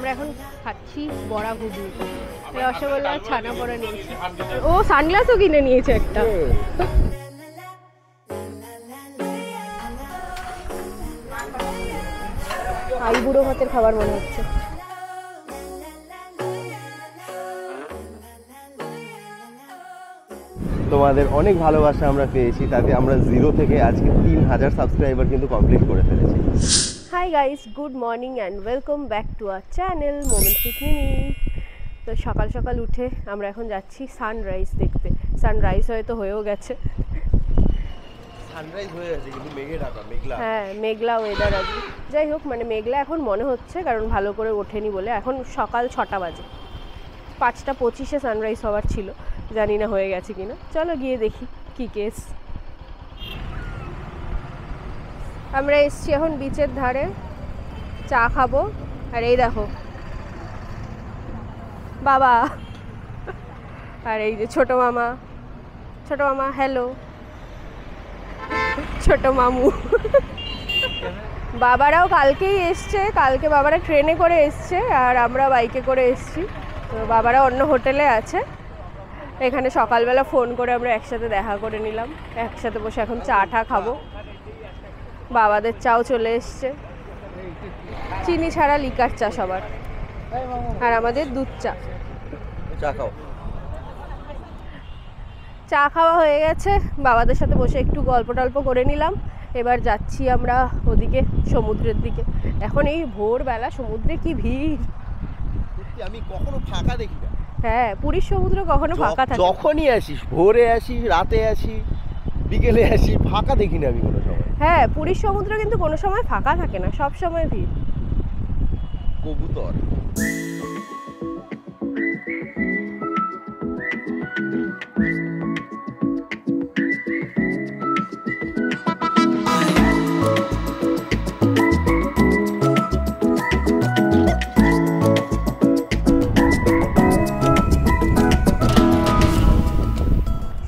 আমরা এখন খাচ্ছি বড়া ঘুগনি, রসগোল্লা ছানা পড়া নিয়েছি। ও সানগ্লাসও কিনে নিয়েছে একটা। আই বুড়ো ভাতের খাবার মনে হচ্ছে। তোমাদের অনেক ভালোবাসা আমরা পেয়েছি, তাতে আমরা 0 থেকে আজকে 3000 সাবস্ক্রাইবার কিন্তু কমপ্লিট করে ফেলেছি। Hi guys, good morning and welcome back to our channel moments with Mimi. তো সকাল সকাল উঠে আমরা এখন যাচ্ছি সানরাইজ দেখতে। সানরাইজ হয়তো হয়েও গেছে, সানরাইজ হয়ে গেছে কিন্তু মেঘে ঢাকা, মেঘলা। হ্যাঁ, মেঘলা ওয়েদার আজকে। যাই হোক, মানে মেঘলা এখন মনে হচ্ছে, কারণ ভালো করে ওঠেনি বলে। এখন সকাল 6টা বাজে, 5:25-এ সানরাইজ হওয়ার ছিল, জানি না হয়ে গেছে কিনা। চলো গিয়ে দেখি কি কেস। আমরা এসছি এখন বিচের ধারে, চা খাবো। আর এই দেখো বাবা, আর এই যে ছোট মামা। ছোট মামা হ্যালো, ছোট মামু। বাবারাও কালকেই এসছে, কালকে বাবারা ট্রেনে করে এসছে আর আমরা বাইকে করে এসছি। তো বাবারা অন্য হোটেলে আছে। এখানে সকালবেলা ফোন করে আমরা একসাথে দেখা করে নিলাম, একসাথে বসে এখন চা টা খাবো। বাবাদের চাও চলে এসছে, চিনি ছাড়া লিকার চা সবার, আর আমাদের দুধ চা। চা খাও। চা খাওয়া হয়ে গেছে, বাবাদের সাথে বসে একটু গল্প টল্প করে নিলাম। এবার যাচ্ছি আমরা ওদিকে সমুদ্রের দিকে। এখন এই ভোরবেলা সমুদ্রে কি ভিড়, আমি কখনো ফাঁকা দেখি না। হ্যাঁ, পুরীর সমুদ্র কখনো ফাঁকা থাকে না। যখনই আসিস, ভোরে আসি, রাতে আসি, বিকেলে আসি, ফাঁকা দেখি না আমি কোনো সময়। হ্যাঁ, পুরীর সমুদ্র কিন্তু কোনো সময় ফাঁকা থাকে না, সব সময় ভিড়। কবুতর।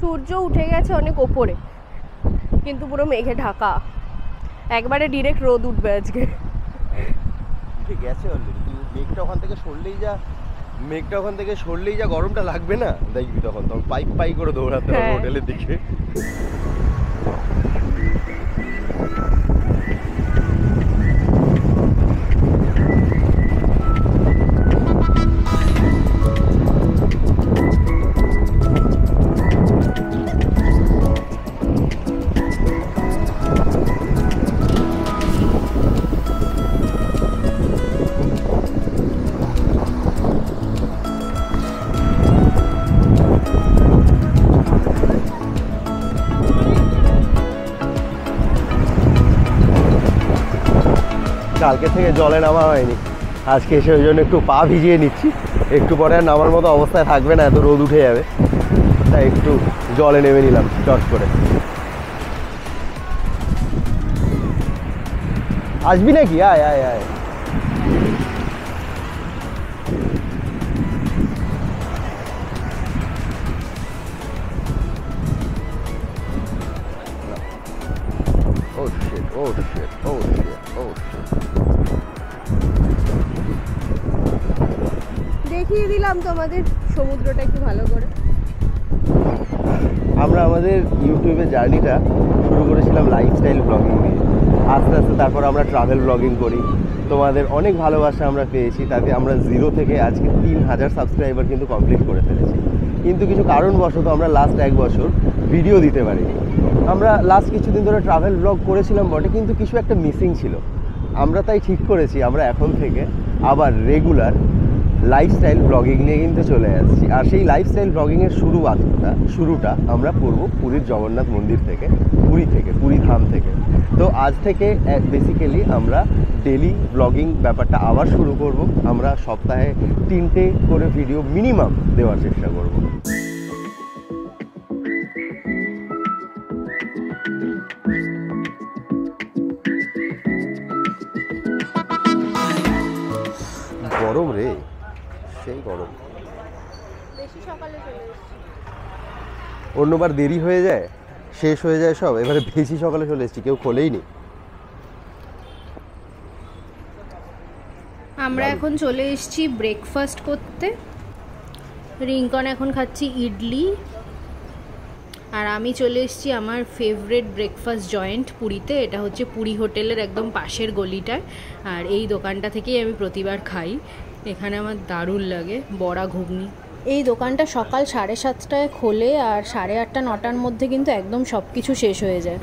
সূর্য উঠে গেছে অনেক ওপরে, কিন্তু পুরো মেঘে ঢাকা। একবারে ডিরেক্ট রোদ উঠবে আজকে। উঠে গেছে অলরেডি, কিন্তু মেঘটা ওখান থেকে সরলেই যা গরমটা লাগবে না, দেখবি তখন পাই করে দৌড়াতে হবে হোটেলের দিকে। কালকে থেকে জলে নামা হয়নি, আজকে এসে ওই জন্য একটু পা ভিজিয়ে নিচ্ছি। একটু পরে আর নামার মতো অবস্থায় থাকবে না, এত রোদ উঠে যাবে, তাই একটু জলে নেমে নিলাম চট করে। আসবি নাকি? আয় আয় আয়। Oh shit, oh shit, oh shit, oh shit. দেখিয়ে দিলাম তোমাদের সমুদ্রটা একটু ভালো করে। আমরা আমাদের ইউটিউবে জার্নিটা শুরু করেছিলাম লাইফস্টাইল ব্লগিং দিয়ে, আস্তে আস্তে তারপর আমরা ট্রাভেল ব্লগিং করি। তোমাদের অনেক ভালোবাসা আমরা পেয়েছি, তাতে আমরা 0 থেকে আজকে 3000 সাবস্ক্রাইবার কিন্তু কমপ্লিট করে ফেলেছি। কিন্তু কিছু কারণবশত আমরা লাস্ট 1 বছর ভিডিও দিতে পারিনি। আমরা লাস্ট কিছুদিন ধরে ট্রাভেল ব্লগ করেছিলাম বটে, কিন্তু কিছু একটা মিসিং ছিল। আমরা তাই ঠিক করেছি আমরা এখন থেকে আবার রেগুলার লাইফস্টাইল ব্লগিং নিয়ে কিন্তু চলে যাচ্ছি। আর সেই লাইফস্টাইল ব্লগিংয়ের শুরুটা আমরা করব পুরীর জগন্নাথ মন্দির থেকে, পুরী ধাম থেকে। তো আজ থেকে বেসিক্যালি আমরা ডেলি ব্লগিং ব্যাপারটা আবার শুরু করব। আমরা সপ্তাহে 3টে করে ভিডিও মিনিমাম দেওয়ার চেষ্টা করব। গরম রে, সেই গরম। বেশি সকালে চলে এসেছি। অন্যবার দেরি হয়ে যায়, শেষ হয়ে যায় সব, এবারে বেশি সকালে চলে এসেছি, কেউ খোলেই নি। আমরা এখন চলে এসেছি ব্রেকফাস্ট করতে। রিঙ্কন এখন খাচ্ছি ইডলি, আর আমি চলে এসেছি আমার ফেভারিট ব্রেকফাস্ট জয়েন্ট পুরীতে। এটা হচ্ছে পুরী হোটেলের একদম পাশের গলিটায়, আর এই দোকানটা থেকেই আমি প্রতিবার খাই। এখানে আমার দারুণ লাগে বড়া ঘুগনি। এই দোকানটা সকাল 7:30টায় খোলে, আর 8:30 9টার মধ্যে কিন্তু একদম সব কিছু শেষ হয়ে যায়।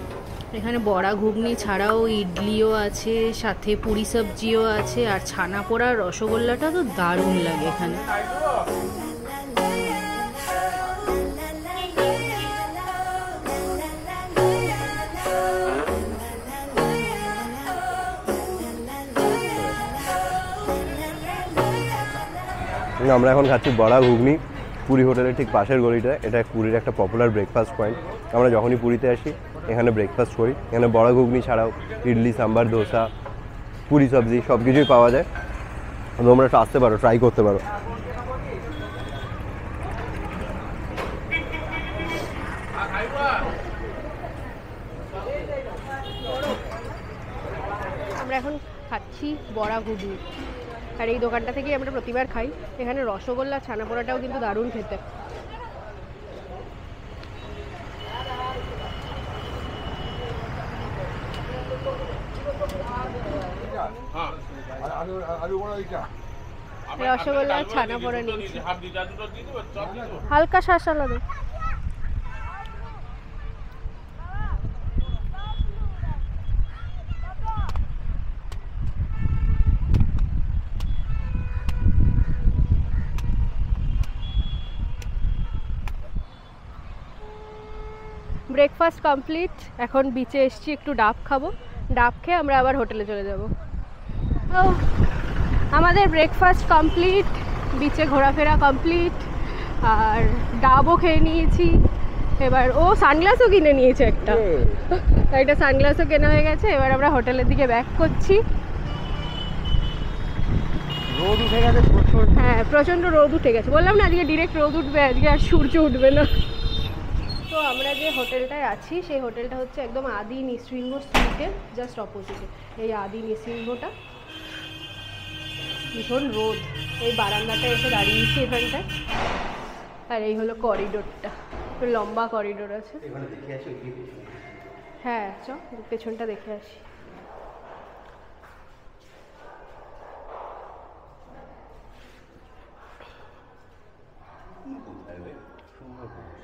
এখানে বড়া ঘুগনি ছাড়াও ইডলিও আছে, সাথে পুরি সবজিও আছে, আর ছানা পোড়া রসগোল্লাটা তো দারুণ লাগে এখানে। আমরা এখন খাচ্ছি বড়া ঘুগনি পুরী হোটেলের ঠিক পাশের গলিটায়। এটা পুরীর একটা পপুলার ব্রেকফাস্ট পয়েন্ট। আমরা যখনই পুরীতে আসি এখানে ব্রেকফাস্ট করি। এখানে বড়া ঘুগনি ছাড়াও ইডলি, সাম্বার, দোসা, পুরি সবজি সব কিছুই পাওয়া যায়। তোমরা আসতে পারো, ট্রাই করতে পারো। আমরা এখন খাচ্ছি বড়া ঘুগনি, আর এই দোকানটা থেকেই আমরা প্রতিবার খাই। এখানে রসগোল্লা ছানা পোড়াটাও কিন্তু দারুণ খেতে। রসগোল্লা ছানা পোড়া নিয়েছি, হালকা শাঁস আলাদা। ব্রেকফাস্ট কমপ্লিট, এখন বিচে এসছি, একটু ডাব খাবো। ডাব খেয়ে আমরা আবার হোটেলে চলে যাব। আমাদের ব্রেকফাস্ট কমপ্লিট, বিচে ঘোরাফেরা কমপ্লিট, আর ডাবও খেয়ে নিয়েছি। এবার ও সানগ্লাসও কিনে নিয়েছে, একটা সানগ্লাসও কেনা হয়ে গেছে। এবার আমরা হোটেলের দিকে ব্যাক করছি। রোদ উঠে গেছে, হ্যাঁ প্রচণ্ড রোদ উঠে গেছে। বললাম না আজকে ডিরেক্ট রোদ উঠবে, আজকে আর সূর্য উঠবে না। তো আমরা যে হোটেলটায় আছি সেই হোটেলটা হচ্ছে একদম আদি নৃসিংহ স্ট্রিটের জাস্ট অপোজিটে। এই আদি নৃসিংহটা, ভীষণ রোদ। এই বারান্দাটা এসে দাঁড়িয়েছি এখানটায়, আর এই হলো করিডোরটা, লম্বা করিডোর আছে। হ্যাঁ চ পেছনটা দেখে আসি।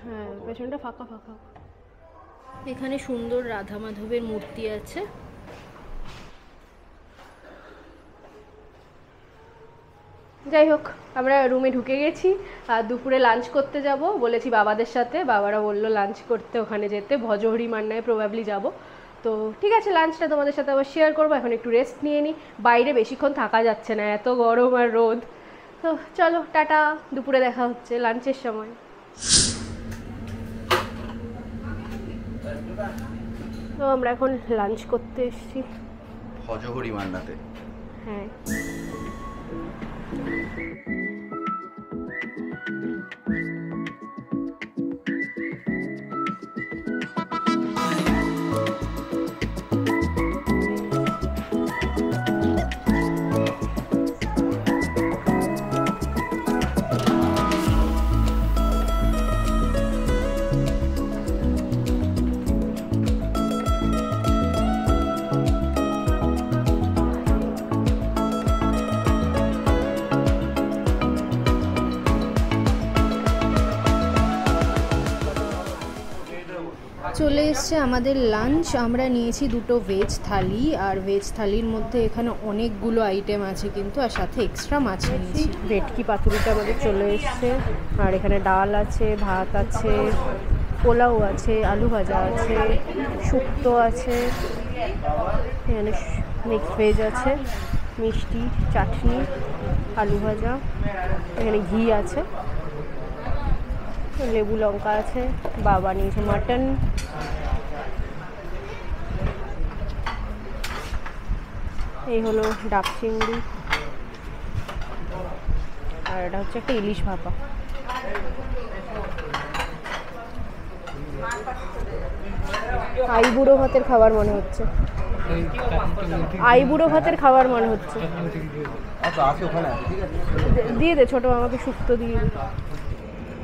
হ্যাঁ পেছনটা ফাঁকা ফাঁকা। এখানে সুন্দর রাধা মাধবের মূর্তি আছে। যাই হোক, আমরা রুমে ঢুকে গেছি, আর দুপুরে লাঞ্চ করতে যাব বলেছি বাবাদের সাথে। বাবারা বললো লাঞ্চ করতে ওখানে যেতে, ভজহরি মান্নায় প্রবাবলি যাব। তো ঠিক আছে, লাঞ্চটা তোমাদের সাথে আবার শেয়ার করবো। এখন একটু রেস্ট নিয়ে নিই, বাইরে বেশিক্ষণ থাকা যাচ্ছে না, এত গরম আর রোদ। তো চলো টাটা, দুপুরে দেখা হচ্ছে লাঞ্চের সময়। তো আমরা এখন লাঞ্চ করতে এসেছি ভজহরি মান্নাতে। হ্যাঁ চলে এসছে আমাদের লাঞ্চ। আমরা নিয়েছি দুটো ভেজ থালি, আর ভেজ থালির মধ্যে এখানে অনেকগুলো আইটেম আছে কিন্তু, আর সাথে এক্সট্রা মাছ নিয়েছি। ভেটকি পাতুরিটা আমাদের চলে এসছে, আর এখানে ডাল আছে, ভাত আছে, পোলাও আছে, আলু ভাজা আছে, শুক্তো আছে, এখানে মিক্সড ভেজ আছে, মিষ্টি, চাটনি, আলু ভাজা, এখানে ঘি আছে, লেবু লঙ্কা আছে, বাবা নিয়েছে মাটন, এই হলো ডাব চিংড়ি, আর এটা হচ্ছে একটা ইলিশ ভাপা। আইবুড়ো ভাতের খাবার মনে হচ্ছে। আইবুড়ো ভাতের খাবার মনে হচ্ছে। আচ্ছা আছে ওখানে আছে, ঠিক আছে। দিয়ে দে ছোটো আমাকে শুক্তো দিয়ে দে।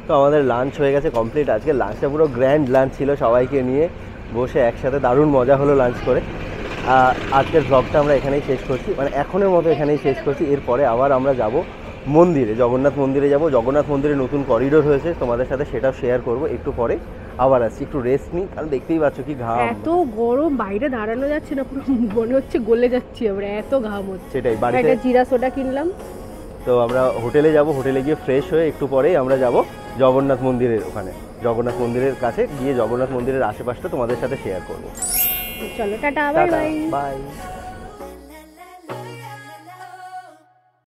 তো আমাদের লাঞ্চ হয়ে গেছে কমপ্লিট। আজকে লাঞ্চটা পুরো গ্র্যান্ড লাঞ্চ ছিল, সবাইকে নিয়ে বসে একসাথে দারুণ মজা হলো লাঞ্চ করে। আজকের ব্লগটা আমরা এখানেই শেষ করছি, মানে এখনের মতো এখানেই শেষ করছি। এরপরে আবার আমরা যাব মন্দিরে, জগন্নাথ মন্দিরে যাব। জগন্নাথ মন্দিরে নতুন করিডোর হয়েছে, তোমাদের সাথে সেটাও শেয়ার করব একটু পরে। আবার আসছি, একটু রেস্ট নিই, কারণ দেখতেই পাচ্ছ কি ঘাম। এত গরম, বাইরে দাঁড়ানো যাচ্ছে না, পুরো মনে হচ্ছে গলে যাচ্ছি আমরা, এত ঘাম হচ্ছে। সেটাই, বাড়িতে একটা জিরা সোডা কিনলাম। তো আমরা হোটেলে যাব, হোটেলে গিয়ে ফ্রেশ হয়ে একটু পরেই আমরা যাব জগন্নাথ মন্দিরের ওখানে। জগন্নাথ মন্দিরের কাছে গিয়ে জগন্নাথ মন্দিরের আশেপাশটা তোমাদের সাথে শেয়ার করব। চলো টাটা, বাই বাই। বাই।